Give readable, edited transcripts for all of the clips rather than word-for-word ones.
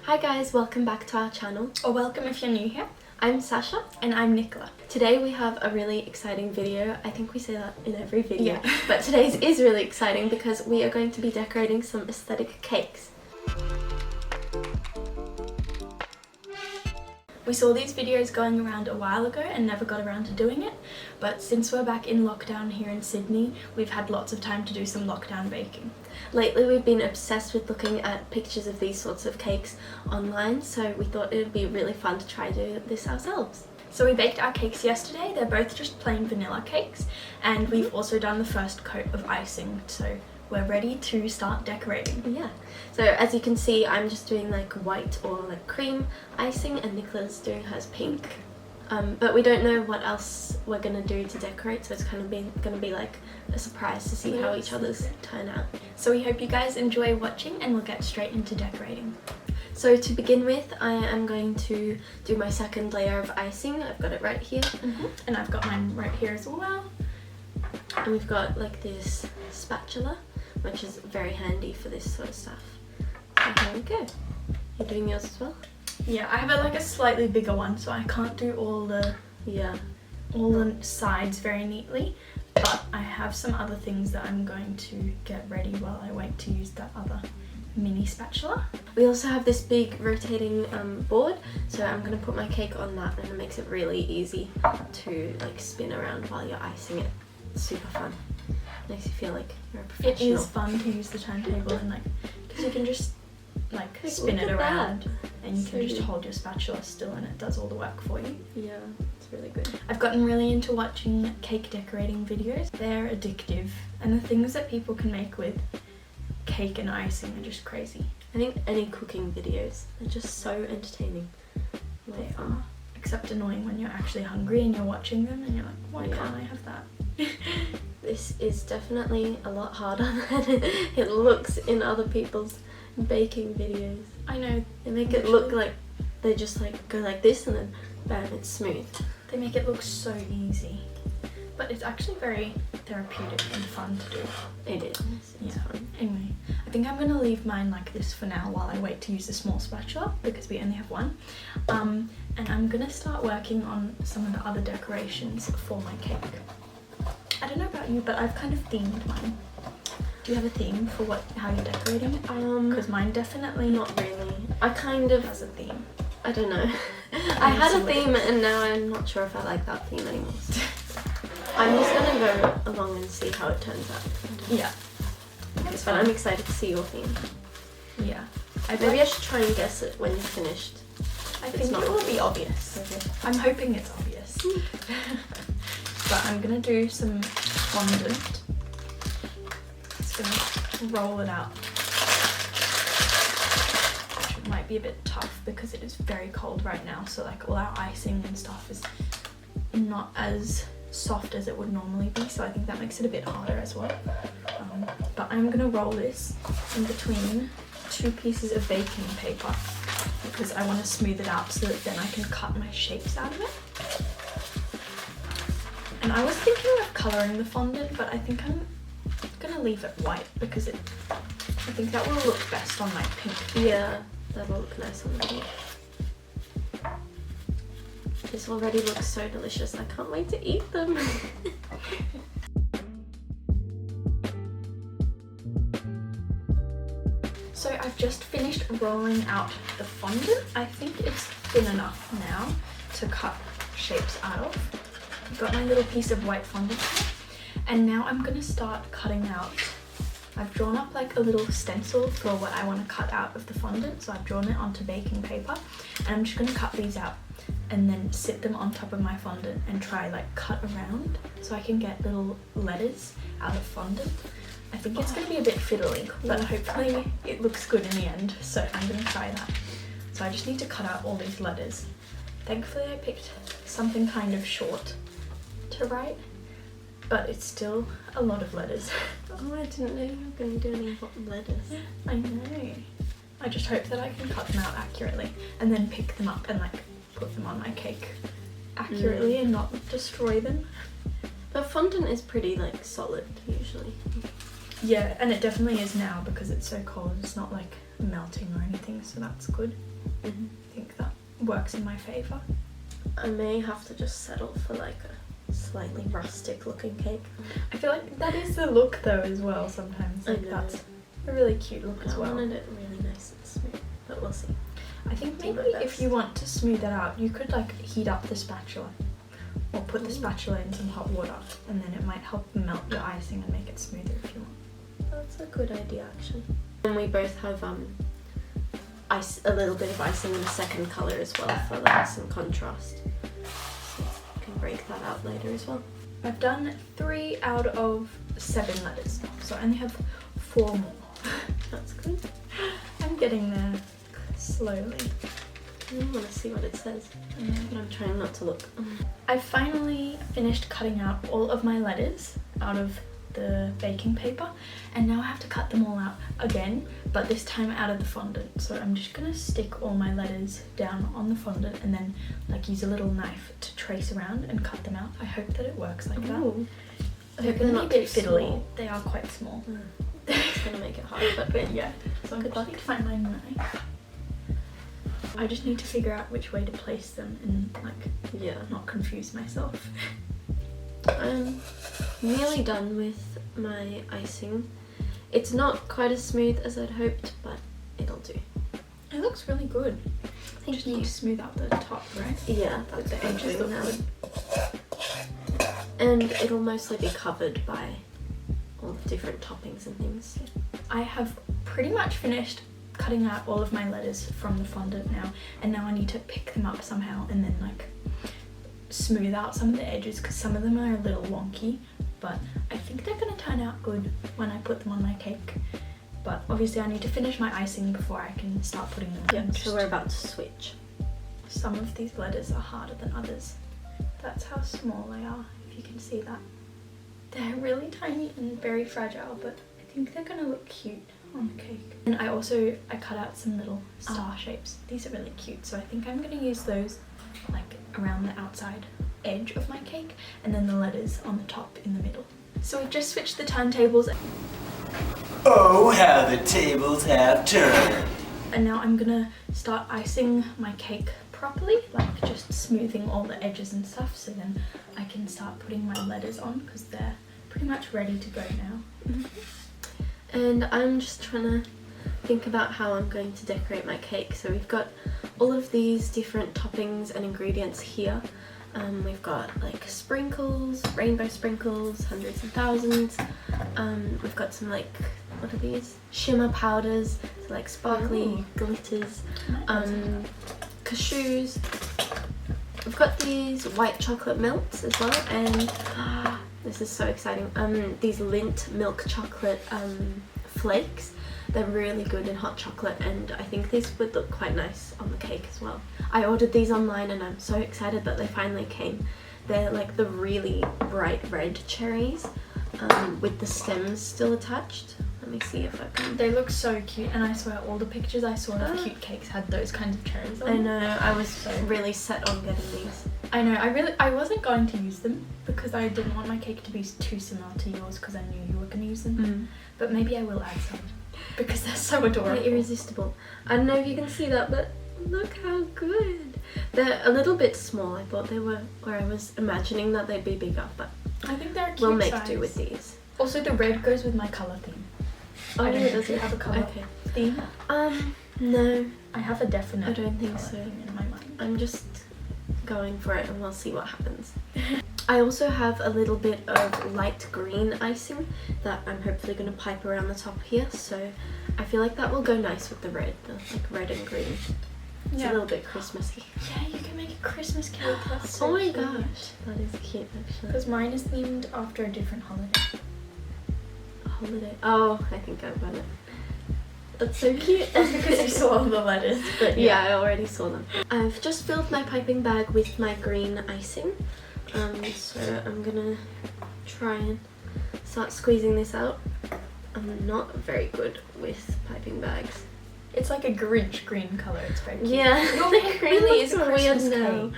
Hi guys, welcome back to our channel. Or welcome if you're new here. I'm Sasha. And I'm Nicola. Today we have a really exciting video. I think we say that in every video. Yeah. But today's is really exciting because we are going to be decorating some aesthetic cakes. We saw these videos going around a while ago and never got around to doing it, but since we're back in lockdown here in Sydney, we've had lots of time to do some lockdown baking. Lately we've been obsessed with looking at pictures of these sorts of cakes online, so we thought it would be really fun to try do this ourselves. So we baked our cakes yesterday. They're both just plain vanilla cakes, and we've also done the first coat of icing, so we're ready to start decorating. Yeah, so as you can see, I'm just doing like white or like cream icing and Nicola's doing hers pink. But we don't know what else we're gonna do to decorate, so it's kind of gonna be like a surprise to see how each other's turn out. So we hope you guys enjoy watching and we'll get straight into decorating. So to begin with, I am going to do my second layer of icing. I've got it right here. And I've got mine right here as well. And we've got like this spatula, which is very handy for this sort of stuff. So here we go. You're doing yours as well? Yeah, I have like a slightly bigger one, so I can't do all the sides very neatly, but I have some other things that I'm going to get ready while I wait to use that other mini spatula. We also have this big rotating board, so I'm going to put my cake on that, and it makes it really easy to like spin around while you're icing it. It's super fun. Makes you feel like you're a professional. It is fun to use the turntable and like, because you can just like spin it around and you can just hold your spatula still and it does all the work for you. Yeah, it's really good. I've gotten really into watching cake decorating videos. They're addictive, and the things that people can make with cake and icing are just crazy. I think any cooking videos are just so entertaining. They are. Except annoying when you're actually hungry and you're watching them and you're like, why can't I have that? This is definitely a lot harder than it looks in other people's baking videos. I know. They make it look like they just like go like this and then bam, it's smooth. They make it look so easy. But it's actually very therapeutic and fun to do. It is. It's fun. Anyway, I think I'm going to leave mine like this for now while I wait to use the small spatula because we only have one. And I'm going to start working on some of the other decorations for my cake. I don't know about you, but I've kind of themed mine. Do you have a theme for how you're decorating it? Because mine definitely not really. I kind of has a theme. I don't know. I had a theme and now I'm not sure if I like that theme anymore. I'm just gonna go along and see how it turns out. Yeah. But I'm excited to see your theme. Yeah. Maybe I should try and guess it when you're finished. I think it will be obvious. Okay. I'm hoping it's obvious. But I'm gonna do some fondant. Just gonna roll it out. Which might be a bit tough because it is very cold right now, so like all our icing and stuff is not as soft as it would normally be, so I think that makes it a bit harder as well. But I'm gonna roll this in between two pieces of baking paper because I want to smooth it out so that then I can cut my shapes out of it. And I was thinking of colouring the fondant, but I think I'm gonna leave it white because I think that will look best on my pink cake. Yeah, that'll look nice on the cake. This already looks so delicious. I can't wait to eat them. So I've just finished rolling out the fondant. I think it's thin enough now to cut shapes out of. I've got my little piece of white fondant here, and now I'm gonna start cutting out. I've drawn up like a little stencil for what I want to cut out of the fondant, so I've drawn it onto baking paper, and I'm just gonna cut these out and then sit them on top of my fondant and try like cut around so I can get little letters out of fondant. I think it's going to be a bit fiddly, but hopefully it looks good in the end, so I'm going to try that. So I just need to cut out all these letters. Thankfully I picked something kind of short to write, but it's still a lot of letters. Oh, I didn't know you were going to do any letters. I know. I just hope that I can cut them out accurately and then pick them up and like put them on my cake accurately and not destroy them. But fondant is pretty like solid usually. Yeah, and it definitely is now because it's so cold. It's not like melting or anything, so that's good. I think that works in my favour. I may have to just settle for like a slightly rustic looking cake. I feel like that is the look though as well sometimes. Like that's a really cute look as well. I wanted it really nice and smooth, but we'll see. I think maybe if you want to smooth it out, you could like heat up the spatula or put the spatula in some hot water, and then it might help melt your icing and make it smoother if you want. That's a good idea actually. And we both have a little bit of icing in a second colour as well for like some contrast. So you can break that out later as well. I've done 3 out of 7 letters, so I only have 4 more. That's good. I'm getting there slowly. I want to see what it says, but I'm trying not to look. I finally finished cutting out all of my letters out of the baking paper, and now I have to cut them all out again, but this time out of the fondant. So I'm just gonna stick all my letters down on the fondant and then like use a little knife to trace around and cut them out. I hope that it works like that. They're gonna be a bit fiddly. Small. They are quite small. It's gonna make it hard, but yeah. So I'm going to find my knife. I just need to figure out which way to place them and like not confuse myself. I'm nearly done with my icing. It's not quite as smooth as I'd hoped, but it'll do. It looks really good. Thank just you. need to smooth out the top, right? Yeah, that's the edges look good. And it'll mostly be covered by all the different toppings and things. I have pretty much finished cutting out all of my letters from the fondant now, and now I need to pick them up somehow and then like smooth out some of the edges because some of them are a little wonky, but I think they're going to turn out good when I put them on my cake. But obviously I need to finish my icing before I can start putting them on. Yeah, so we're about to switch. Some of these letters are harder than others. That's how small they are, if you can see that. They're really tiny and very fragile, but I think they're going to look cute on the cake. And I cut out some little star shapes. These are really cute, so I think I'm going to use those like around the outside edge of my cake, and then the letters on the top in the middle. So we've just switched the turntables. Oh, how the tables have turned. And now I'm gonna start icing my cake properly, like just smoothing all the edges and stuff, so then I can start putting my letters on because they're pretty much ready to go now. And I'm just trying to think about how I'm going to decorate my cake. So we've got all of these different toppings and ingredients here. We've got like sprinkles, rainbow sprinkles, hundreds and thousands. We've got some like, what are these? Shimmer powders, so like sparkly glitters, cashews. We've got these white chocolate melts as well, and this is so exciting. These Lindt milk chocolate flakes. They're really good in hot chocolate, and I think these would look quite nice on the cake as well. I ordered these online and I'm so excited that they finally came. They're like the really bright red cherries with the stems still attached. Let me see if I can... They look so cute, and I swear all the pictures I saw of cute cakes had those kinds of cherries on I them. know, I was really set on getting these. I know, I wasn't going to use them because I didn't want my cake to be too similar to yours because I knew you were going to use them. But maybe I will add some because they're so adorable. They're irresistible. I don't know if you can see that, but look how good. They're a little bit small. I thought they were, or I was imagining that they'd be bigger, but I think they're a cute we'll make size. do with these. Also, the red goes with my colour theme. Oh, I don't know does if you it? have a colour Okay. theme. No, I have a definite I don't think colour so. theme in my mind. I'm just going for it and we'll see what happens. I also have a little bit of light green icing that I'm hopefully going to pipe around the top here, so I feel like that will go nice with the red, the like red and green. It's a little bit Christmassy. Yeah, you can make a Christmas cake. That's so Oh my cute. gosh, that is cute actually. Because mine is themed after a different holiday. Holiday. Oh, I think I've got it. That's so cute. That's because you saw all the letters. But yeah, I already saw them. I've just filled my piping bag with my green icing. So I'm gonna try and start squeezing this out. I'm not very good with piping bags. It's like a Grinch green colour. It's very cute. Yeah, Your the cake green really looks is a weird Christmas now. cake.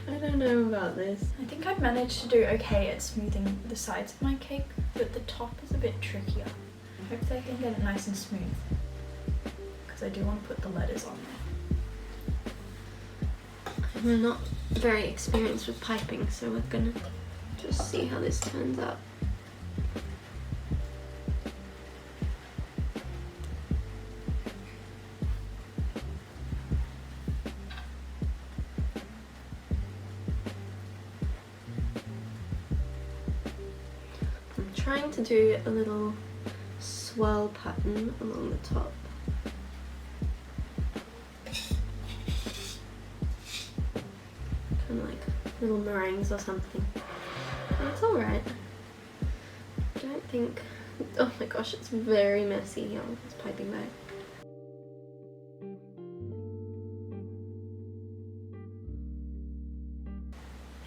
I don't know about this. I think I've managed to do okay at smoothing the sides of my cake, but the top is a bit trickier. Hopefully I can get it nice and smooth. Because because I do want to put the letters on there. I'm not very experienced with piping, so we're gonna just see how this turns out. I'm trying to do a little swirl pattern along the top. Kind of like little meringues or something. And it's alright. I don't think... Oh my gosh, it's very messy here with this piping bag.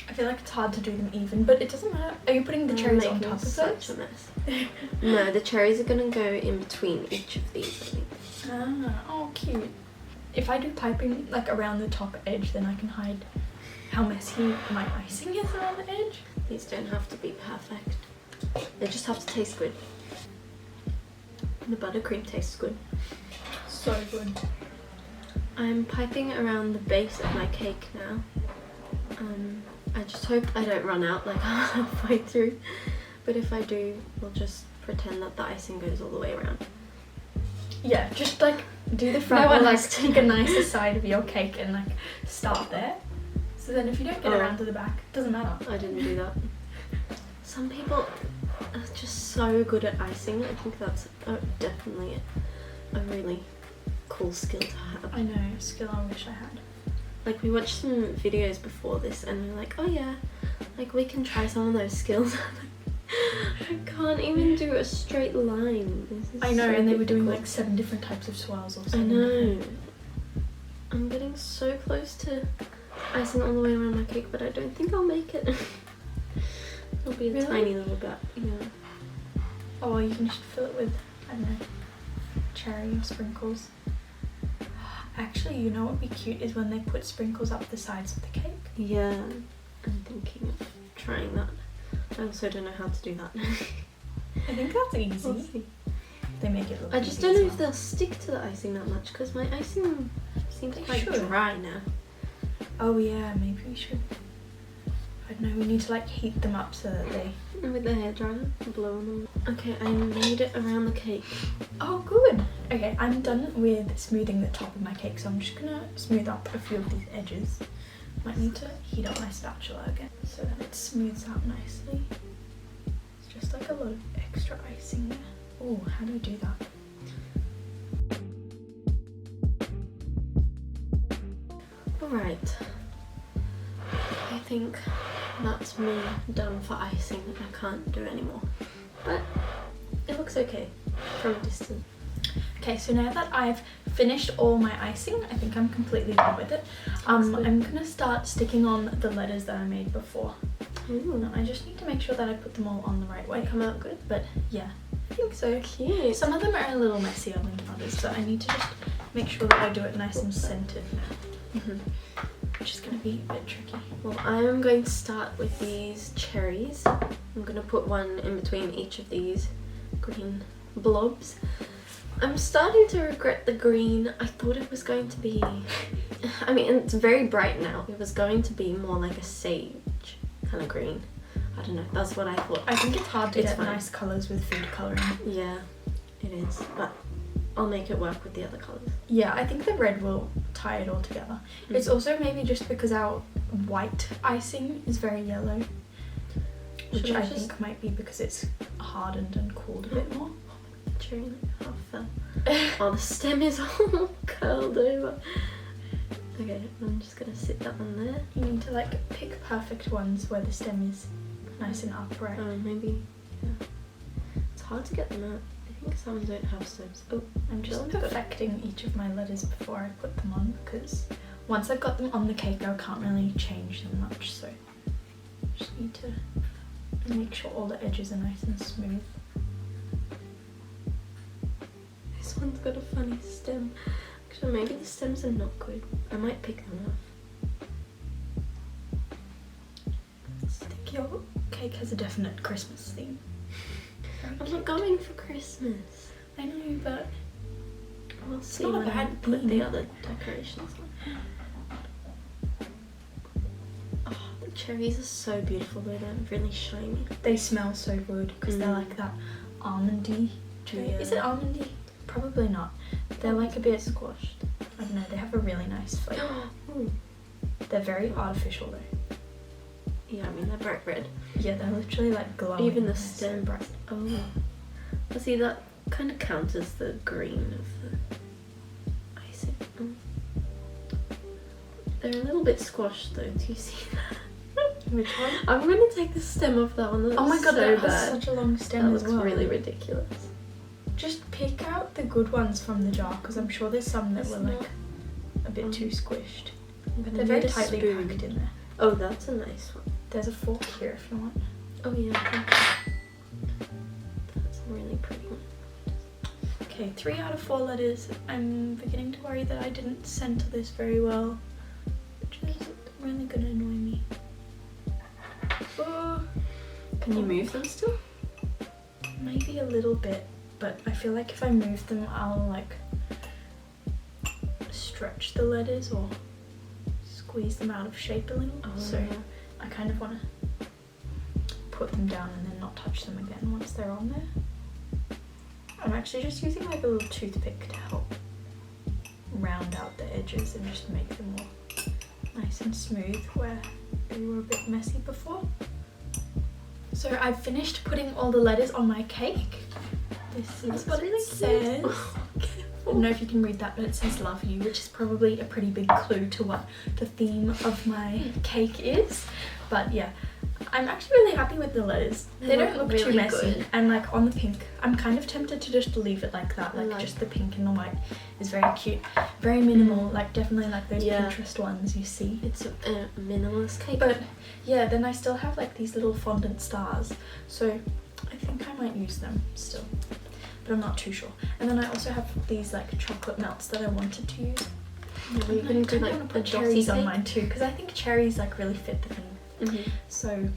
I feel like it's hard to do them even, but it doesn't matter. Are you putting the cherries on top of such those? a mess. No, the cherries are gonna go in between each of these, I think. Ah, oh cute. If I do piping like around the top edge, then I can hide how messy my icing is around the edge. These don't have to be perfect. They just have to taste good. The buttercream tastes good. So good. I'm piping around the base of my cake now. I just hope I don't run out like halfway through. But if I do, we'll just pretend that the icing goes all the way around. Yeah, just like do the front No one one, like likes to take a nicer side of your cake and like start there. So then if you don't get around to the back, it doesn't matter. I didn't do that. Some people are just so good at icing. I think that's definitely a really cool skill to have. I know, a skill I wish I had. Like, we watched some videos before this and we're like, oh yeah, like we can try some of those skills. I can't even do a straight line. I know, and they were doing difficult. like 7 different types of swirls or I something. know. I'm getting so close to icing all the way around my cake, but I don't think I'll make it. It'll be a Really? tiny little bit, yeah. Oh, well, you can just fill it with, I don't know, cherry or sprinkles. Actually, you know what would be cute is when they put sprinkles up the sides of the cake. Yeah, I'm thinking of trying that. I also don't know how to do that. I think that's easy. We'll see. They make it look I just easy don't as know if well. they'll stick to the icing that much because my icing seems They quite should. dry now. Oh yeah, maybe we should. I don't know, we need to like heat them up so that they... With the hairdryer, blow on them. Okay, I made it around the cake. Oh good! Okay, I'm done with smoothing the top of my cake, so I'm just gonna smooth up a few of these edges. Might need to heat up my spatula again so that it smooths out nicely. It's just like a lot of extra icing there. Oh, how do you do that? Alright. I think that's me done for icing. I can't do anymore. But it looks okay from a distance. Okay, so now that I've finished all my icing, I think I'm completely done with it. I'm gonna start sticking on the letters that I made before. Ooh, I just need to make sure that I put them all on the right way. they come out good. But yeah, I think so. Cute. Some of them are a little messier than others, so I need to just make sure that I do it nice and centered, which is going to be a bit tricky. Well, I am going to start with these cherries. I'm going to put one in between each of these green blobs. I'm starting to regret the green. I thought it was going to be... I mean, it's very bright now. It was going to be more like a sage kind of green. I don't know, that's what I thought. I think it's hard to It's get fine. nice colours with food colouring. Yeah, it is, but I'll make it work with the other colours. Yeah, I think the red will tie it all together. It's also maybe just because our white icing is very yellow, which Should I I just- think might be because it's hardened and cooled a bit more. Cherry like half fell. Oh, the stem is all curled over. Okay, I'm just gonna sit that one there. You need to like pick perfect ones where the stem is nice and upright. Oh, maybe, yeah. It's hard to get them out. I think some don't have stems. Oh, I'm just That one's good. perfecting each of my letters before I put them on, because once I've got them on the cake I can't really change them much, so just need to make sure all the edges are nice and smooth. this one's got a funny stem. Actually, maybe the stems are not good. I might pick them off. I think your cake has a definite Christmas theme. I'm not going for Christmas. I know, but We'll see not a when I bad put the theme. other decorations on. Oh, the cherries are so beautiful though, they're really shiny. They smell so good because they're like that almondy cherry. Is it Yeah. almondy? Probably not. They're like a bit squashed. I don't know, they have a really nice flavour. Ooh. They're very artificial though. Yeah, I mean they're bright red. Yeah, they're literally like glowing. Even the They're so stem. bright. Oh. Well, see, that kind of counts as the green of the icing. They're a little bit squashed though, do you see that? Which one? I'm going to take the stem off that one. That's Oh my god, so that bad. has such a long stem That as looks well. really ridiculous. Just pick out the good ones from the jar because I'm sure there's some that It's were not- like a bit too squished. I'm gonna They're very need a tightly spoon. packed in there. Oh, that's a nice one. There's a fork here if you want. Oh yeah, thank you. That's a really pretty one. Okay, 3 out of 4 letters. I'm beginning to worry that I didn't center this very well, which is really gonna annoy me. Oh, Can you move them still? maybe a little bit, but I feel like if I move them, I'll like stretch the letters or squeeze them out of shape a little. Oh, So yeah. I kind of want to put them down and then not touch them again once they're on there. I'm actually just using like a little toothpick to help round out the edges and just make them more nice and smooth where they were a bit messy before. So I've finished putting all the letters on my cake. This is what it says. I don't know if you can read that, but it says love you, which is probably a pretty big clue to what the theme of my cake is. But yeah, I'm actually really happy with the letters. They don't look too really messy. good. And like on the pink, I'm kind of tempted to just leave it like that. Like like just the pink and the white is very cute. Very minimal, like definitely like those Yeah. Pinterest ones you see. It's a minimalist cake. But yeah, then I still have like these little fondant stars. So I think I might use them still. But I'm not too sure. And then I also have these like chocolate melts that I wanted to use. yeah, you And can I do kinda like wanna the put cherries on cake. mine too, because I think cherries like really fit the theme. Mm-hmm. So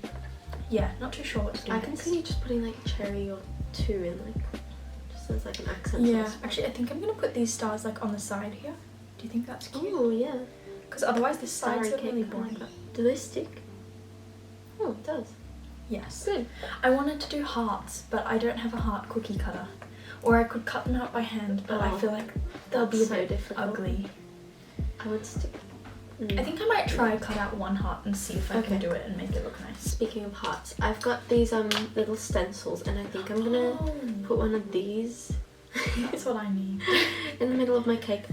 yeah, not too sure what to do. I can next. see you just putting like a cherry or two in, like just as like an accent. to Yeah, this one. actually I think I'm gonna put these stars like on the side here. Do you think that's cute? Oh yeah. Because otherwise the sides Starry are really cake, I like boring. that. Do they stick? Oh, it does. Yes. Good. I wanted to do hearts, but I don't have a heart cookie cutter. Or I could cut them out by hand, but I Oh, feel like they'll be a that's so bit difficult. ugly. I would stick. I think I might try cut out one heart and see if I can Okay. do it and make it look nice. Speaking of hearts, I've got these little stencils, and I think I'm gonna put one of these That's what I need. in the middle of my cake.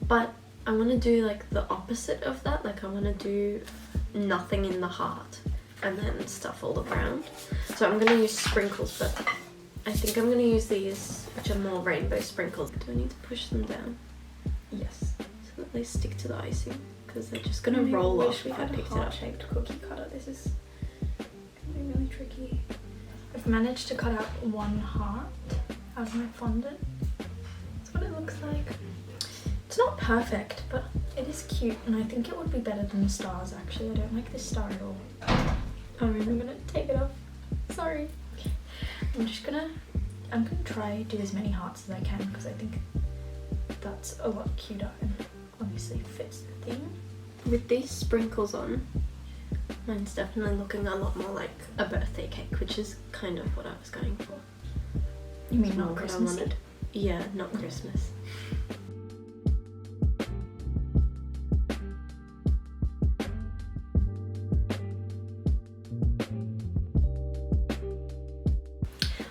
But I want to do like the opposite of that. Like I want to do nothing in the heart and then stuff all around. So I'm gonna use sprinkles, but I think I'm gonna use these, which are more rainbow sprinkles. Do I need to push them down Yes. so that they stick to the icing? Because they're just gonna I roll wish off we if I had a picked it up. heart-shaped cookie cutter. This is gonna be really tricky. I've managed to cut out one heart out of my fondant. That's what it looks like. It's not perfect, but it is cute, and I think it would be better than the stars. Actually, I don't like this star at all. Oh really? I'm gonna take it off. Sorry. I'm gonna try do as many hearts as I can because I think that's a lot cuter and obviously fits the theme. With these sprinkles on, mine's definitely looking a lot more like a birthday cake, which is kind of what I was going for. You mean It's not more what I Christmas? wanted. Yeah, not Christmas.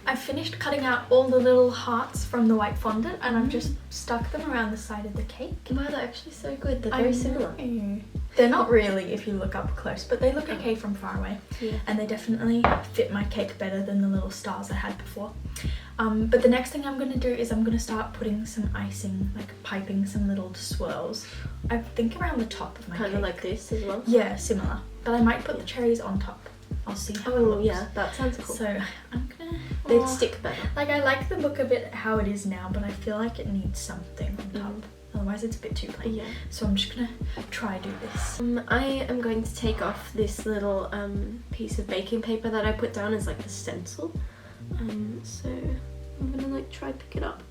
I've finished cutting out all the little hearts from the white fondant and I've just stuck them around the side of the cake. Wow, they're actually so good. They're I very similar. know. They're not really if you look up close, but they look okay from far away. Yeah. And they definitely fit my cake better than the little stars I had before. But the next thing I'm going to do is I'm going to start putting some icing, like piping some little swirls. I think around the top of my Kind cake. of like this as well. Yeah, similar. But I might put the cherries on top. I'll see how it Oh looks. yeah, that sounds cool. So I'm gonna... They'd Aw. stick better. Like I like the look of it how it is now, but I feel like it needs something on top. Otherwise it's a bit too plain. Yeah. So I'm just gonna try do this. I am going to take off this little piece of baking paper that I put down as like the stencil. So I'm gonna like try pick it up.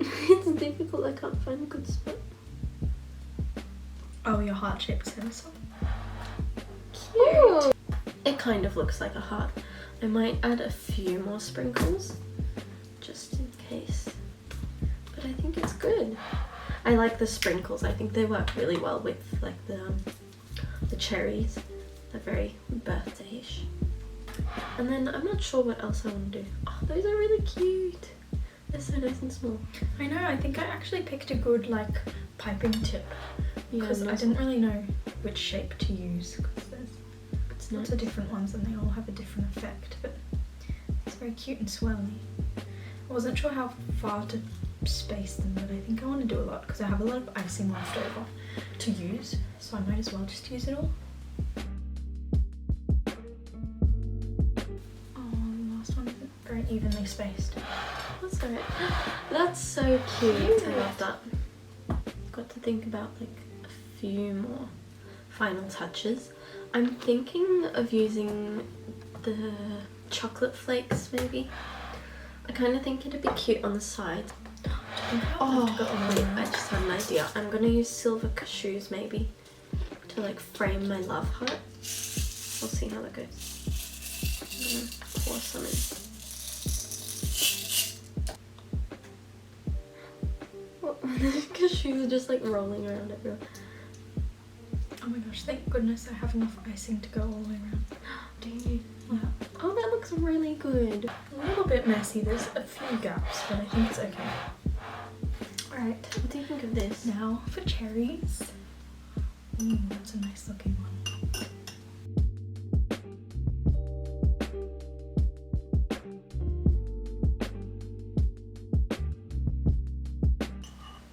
It's difficult, I can't find a good spot. Oh, your heart-shaped stencil. Cute! It kind of looks like a heart. I might add a few more sprinkles, just in case. But I think it's good. I like the sprinkles. I think they work really well with like the cherries. They're very birthday-ish. And then I'm not sure what else I want to do. Oh, those are really cute. They're so nice and small. I know, I think I actually picked a good like piping tip because Yeah, I didn't really know which shape to use because there's lots of different ones and they all have a different effect, but it's very cute and swirly. I wasn't sure how far to space them, but I think I want to do a lot because I have a lot of icing left over to use, so I might as well just use it all. Oh, the last one isn't very evenly spaced. That's alright. That's so cute. I love that. Got to think about like a few more final touches. I'm thinking of using the chocolate flakes maybe. I kind of think it'd be cute on the side. Oh, wait, I just had an idea. I'm gonna use silver cashews maybe to like frame my love heart. We'll see how that goes. I'm gonna pour some in. The cashews are just like rolling around everywhere. Oh my gosh, thank goodness I have enough icing to go all the way around. Do you? Yeah. Oh, that looks really good. A little bit messy, there's a few gaps, but I think it's okay. Alright, What do you think of this? now for cherries. Ooh, that's a nice looking one.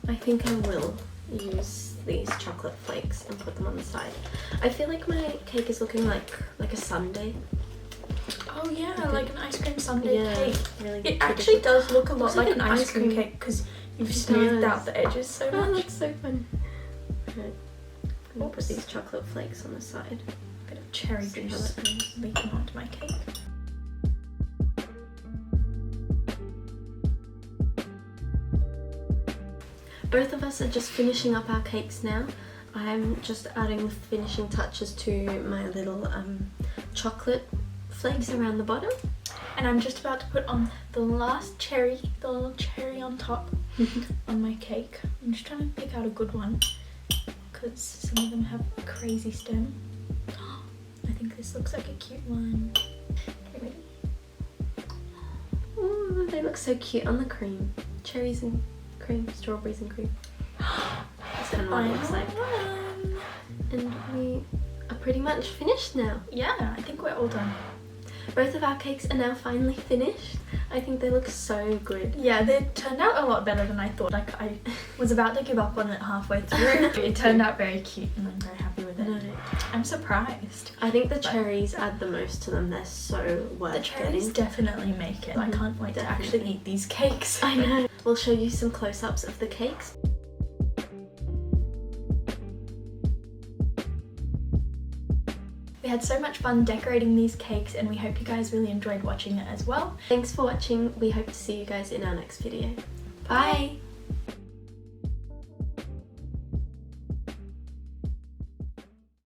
I think I will use these chocolate flakes and put them on the side. I feel like my cake is looking like a sundae. Oh yeah, like an ice cream sundae Yeah, cake. really It actually does look a lot Looks like like an an ice ice cream cream. cake because you've It smoothed does. out the edges so Oh, much. that's so fun. Right. I'm gonna put Oops. these chocolate flakes on the side. Bit of cherry See how juice that goes. leaking onto my cake. Both of us are just finishing up our cakes now. I'm just adding the finishing touches to my little chocolate flakes around the bottom. And I'm just about to put on the last cherry, the little cherry on top on my cake. I'm just trying to pick out a good one because some of them have a crazy stem. I think this looks like a cute one. Okay, ready? Ooh, they look so cute on the cream. Cherries and cream, strawberries and cream. That's kind of what it looks like. One. And we are pretty much finished now. Yeah, I think we're all done. Both of our cakes are now finally finished. I think they look so good. Yeah, they turned out a lot better than I thought. Like, I was about to give up on it halfway through. It turned out very cute and I'm very happy with it. No. I'm surprised. I think the cherries add the most to them. They're so worth The cherries getting. definitely make it. I can't wait to actually Definitely. eat these cakes. I know. We'll show you some close-ups of the cakes. We had so much fun decorating these cakes and we hope you guys really enjoyed watching it as well. Thanks for watching. We hope to see you guys in our next video. Bye!